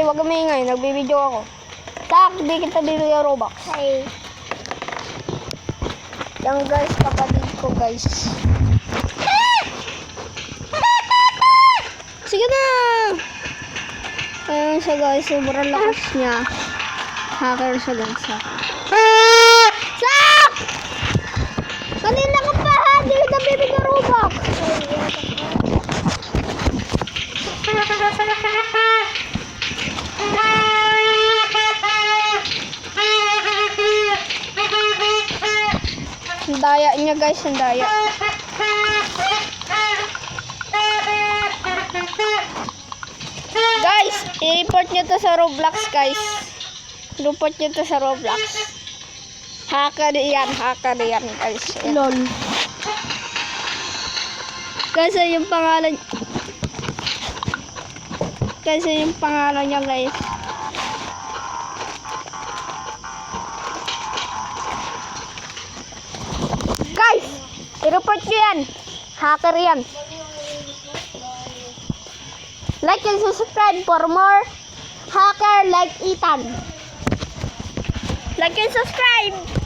wag kang maingay. Nagbibideo ako. Tak, di kita bibigyan Robux. Ay. Yan guys, kapatid ko guys. Sige na! Ayan siya guys, sobrang lakas niya. Hacker siya guys. Sak! Kanina ka pa ha! Di kita bibigyan Robux. Ang daya niya guys, ang daya. Guys, i-report nyo to sa Roblox guys. Report nyo to sa Roblox. Hacker yan guys. Ayan. Lol. Kasi yung pangalan niya guys. Guys, i-report nyo yan. Hacker yan. Like and subscribe for more hacker like Ethan. Like and subscribe.